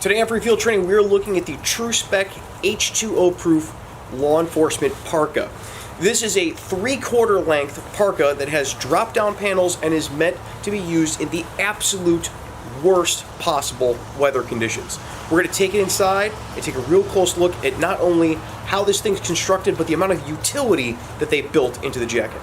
Today on Free Field Training, we're looking at the True Spec H2O proof law enforcement parka. This is a 3/4 length parka that has drop down panels and is meant to be used in the absolute worst possible weather conditions. We're going to take it inside and take a real close look at not only how this thing's constructed, but the amount of utility that they built into the jacket.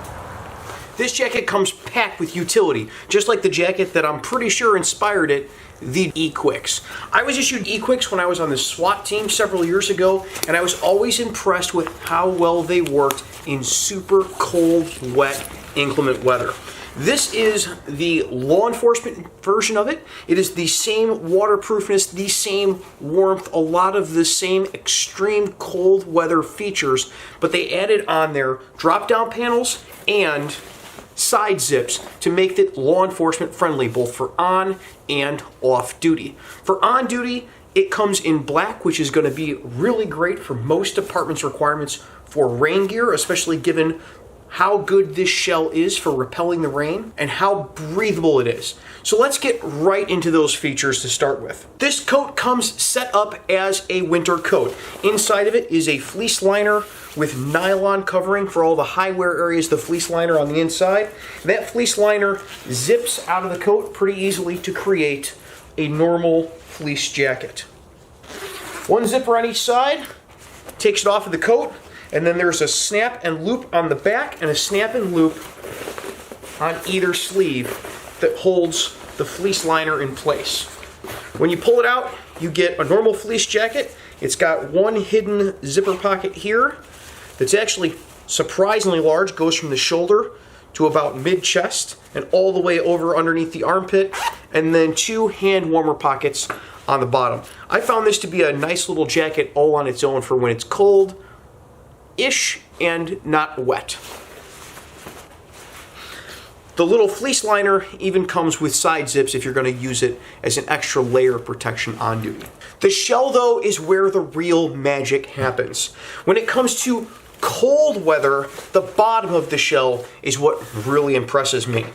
This jacket comes packed with utility, just like the jacket that I'm pretty sure inspired it, the E-Quicks. I was issued E-Quicks when I was on the SWAT team several years ago, and I was always impressed with how well they worked in super cold, wet, inclement weather. This is the law enforcement version of it. It is the same waterproofness, the same warmth, a lot of the same extreme cold weather features, but they added on their drop-down panels and side zips to make it law enforcement friendly, both for on and off duty. For on duty, it comes in black, which is going to be really great for most departments' requirements for rain gear, especially given how good this shell is for repelling the rain and how breathable it is. So let's get right into those features to start with. This coat comes set up as a winter coat. Inside of it is a fleece liner with nylon covering for all the high wear areas, the fleece liner on the inside. That fleece liner zips out of the coat pretty easily to create a normal fleece jacket. One zipper on each side takes it off of the coat, and then there's a snap and loop on the back and a snap and loop on either sleeve that holds the fleece liner in place. When you pull it out, you get a normal fleece jacket. It's got one hidden zipper pocket here that's actually surprisingly large, goes from the shoulder to about mid-chest and all the way over underneath the armpit, and then two hand warmer pockets on the bottom. I found this to be a nice little jacket all on its own for when it's cold-ish and not wet. The little fleece liner even comes with side zips if you're going to use it as an extra layer of protection on duty. The shell, though, is where the real magic happens. When it comes to cold weather, the bottom of the shell is what really impresses me.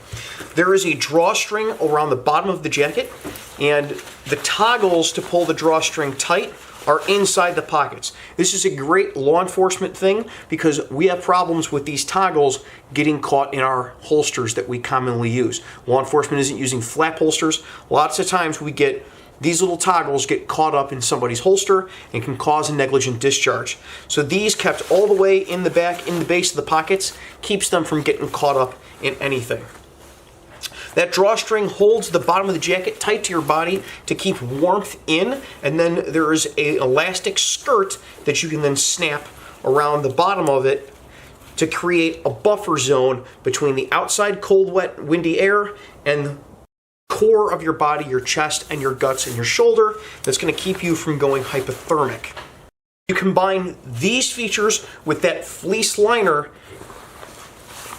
There is a drawstring around the bottom of the jacket, and the toggles to pull the drawstring tight are inside the pockets. This is a great law enforcement thing because we have problems with these toggles getting caught in our holsters that we commonly use. Law enforcement isn't using flap holsters. Lots of times we get these little toggles get caught up in somebody's holster and can cause a negligent discharge. So these kept all the way in the back, in the base of the pockets, keeps them from getting caught up in anything. That drawstring holds the bottom of the jacket tight to your body to keep warmth in, and then there is an elastic skirt that you can then snap around the bottom of it to create a buffer zone between the outside cold, wet, windy air and the core of your body, your chest and your guts and your shoulder, that's going to keep you from going hypothermic. You combine these features with that fleece liner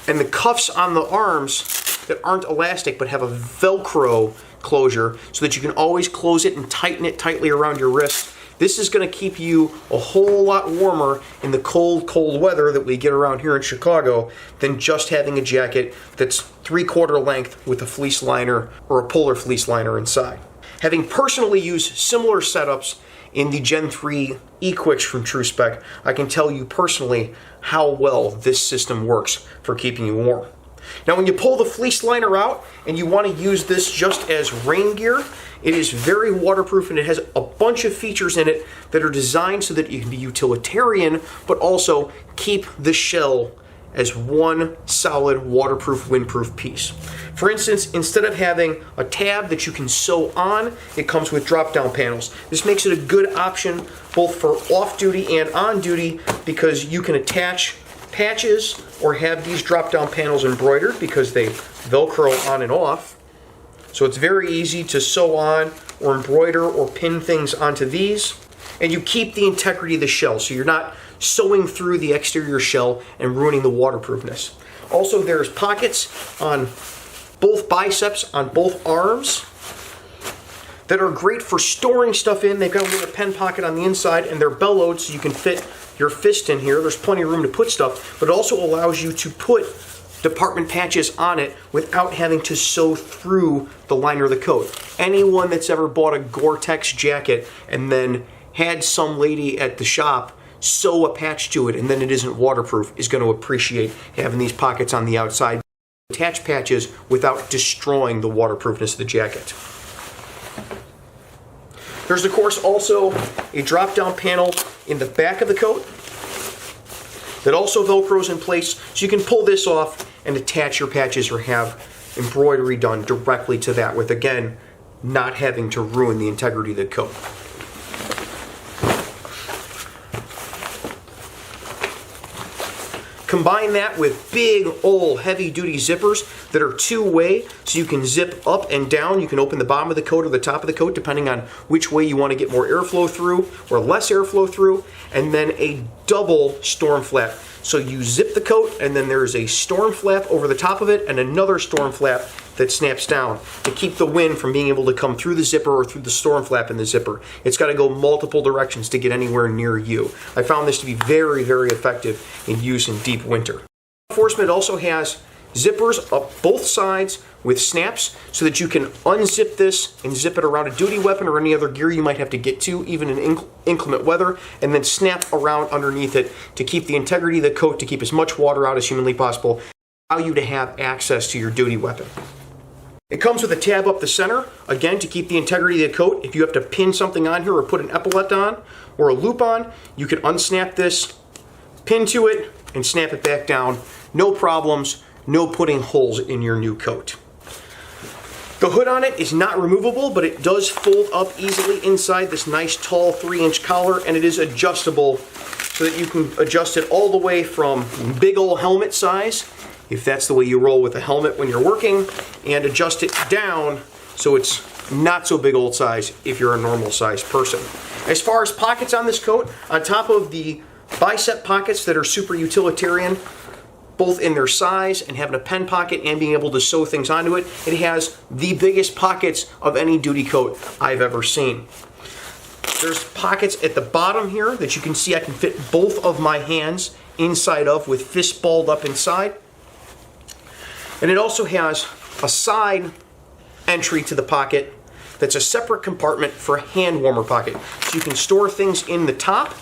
and the cuffs on the arms that aren't elastic but have a Velcro closure so that you can always close it and tighten it tightly around your wrist. This is going to keep you a whole lot warmer in the cold, cold weather that we get around here in Chicago than just having a jacket that's 3/4 length with a fleece liner or a polar fleece liner inside. Having personally used similar setups in the Gen 3 E-Quicks from True Spec, I can tell you personally how well this system works for keeping you warm. Now when you pull the fleece liner out and you want to use this just as rain gear, it is very waterproof and it has a bunch of features in it that are designed so that you can be utilitarian but also keep the shell as one solid waterproof, windproof piece. For instance, instead of having a tab that you can sew on, it comes with drop-down panels. This makes it a good option both for off-duty and on-duty because you can attach patches or have these drop-down panels embroidered because they Velcro on and off. So it's very easy to sew on or embroider or pin things onto these. And you keep the integrity of the shell, so you're not sewing through the exterior shell and ruining the waterproofness. Also, there's pockets on both biceps, on both arms, that are great for storing stuff in. They've got a little pen pocket on the inside, and they're bellowed so you can fit your fist in here. There's plenty of room to put stuff, but it also allows you to put department patches on it without having to sew through the liner of the coat. Anyone that's ever bought a Gore-Tex jacket and then had some lady at the shop sew a patch to it and then it isn't waterproof is going to appreciate having these pockets on the outside. Attach patches without destroying the waterproofness of the jacket. There's of course also a drop down panel in the back of the coat that also velcros in place, so you can pull this off and attach your patches or have embroidery done directly to that with, again, not having to ruin the integrity of the coat. Combine that with big old heavy duty zippers that are two-way, so you can zip up and down. You can open the bottom of the coat or the top of the coat depending on which way you want to get more airflow through or less airflow through, and then a double storm flap. So you zip the coat and then there's a storm flap over the top of it and another storm flap that snaps down to keep the wind from being able to come through the zipper or through the storm flap in the zipper. It's got to go multiple directions to get anywhere near you. I found this to be very, very effective in use in deep winter. Enfocement also has zippers up both sides with snaps so that you can unzip this and zip it around a duty weapon or any other gear you might have to get to, even in inclement weather, and then snap around underneath it to keep the integrity of the coat, to keep as much water out as humanly possible, allow you to have access to your duty weapon. It comes with a tab up the center, again, to keep the integrity of the coat. If you have to pin something on here or put an epaulette on or a loop on, you can unsnap this, pin to it, and snap it back down. No problems, no putting holes in your new coat. The hood on it is not removable, but it does fold up easily inside this nice tall 3-inch collar, and it is adjustable so that you can adjust it all the way from big old helmet size, if that's the way you roll with a helmet when you're working, and adjust it down so it's not so big old size if you're a normal size person. As far as pockets on this coat, on top of the bicep pockets that are super utilitarian, both in their size and having a pen pocket and being able to sew things onto it, it has the biggest pockets of any duty coat I've ever seen. There's pockets at the bottom here that you can see I can fit both of my hands inside of with fists balled up inside. And it also has a side entry to the pocket that's a separate compartment for a hand warmer pocket. So you can store things in the top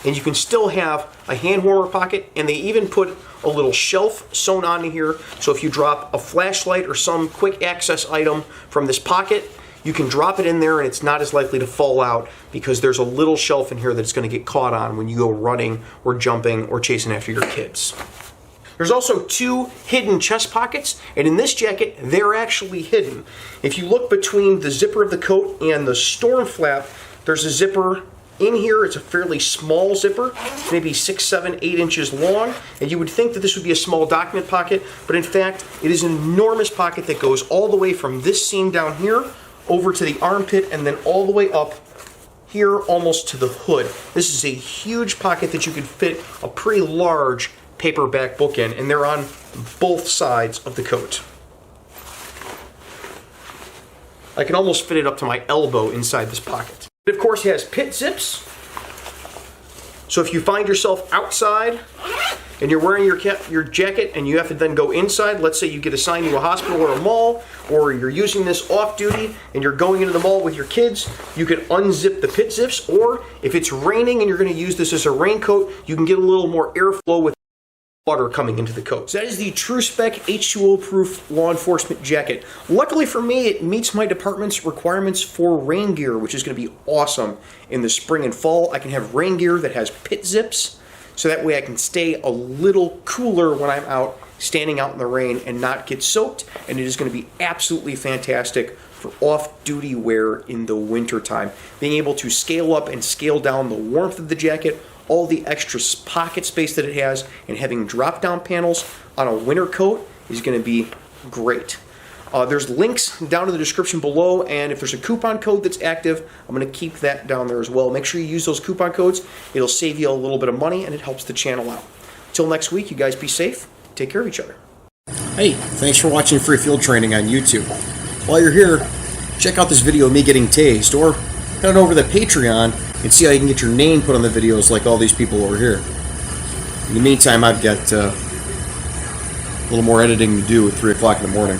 and you can still have a hand warmer pocket, and they even put a little shelf sewn onto here, so if you drop a flashlight or some quick access item from this pocket, you can drop it in there and it's not as likely to fall out because there's a little shelf in here that's going to get caught on when you go running or jumping or chasing after your kids. There's also two hidden chest pockets, and in this jacket, they're actually hidden. If you look between the zipper of the coat and the storm flap, there's a zipper in here. It's a fairly small zipper, maybe 6, 7, 8 inches long, and you would think that this would be a small document pocket, but in fact, it is an enormous pocket that goes all the way from this seam down here over to the armpit and then all the way up here almost to the hood. This is a huge pocket that you could fit a pretty large paperback book in, and they're on both sides of the coat. I can almost fit it up to my elbow inside this pocket. It of course has pit zips, so if you find yourself outside and you're wearing your jacket and you have to then go inside, let's say you get assigned to a hospital or a mall, or you're using this off duty and you're going into the mall with your kids, you can unzip the pit zips, or if it's raining and you're going to use this as a raincoat, you can get a little more airflow with water coming into the coat. So that is the True Spec H2O proof law enforcement jacket. Luckily for me, it meets my department's requirements for rain gear, which is going to be awesome in the spring and fall. I can have rain gear that has pit zips, so that way I can stay a little cooler when I'm out, standing out in the rain, and not get soaked, and it is going to be absolutely fantastic for off-duty wear in the winter time. Being able to scale up and scale down the warmth of the jacket, all the extra pocket space that it has, and having drop-down panels on a winter coat is going to be great. There's links down in the description below, and if there's a coupon code that's active, I'm going to keep that down there as well. Make sure you use those coupon codes. It'll save you a little bit of money, and it helps the channel out. Till next week, you guys be safe. Take care of each other. Hey, thanks for watching free field training on YouTube. While you're here, check out this video of me getting tased, or head on over to Patreon and see how you can get your name put on the videos like all these people over here. In the meantime, I've got little more editing to do at 3 o'clock in the morning.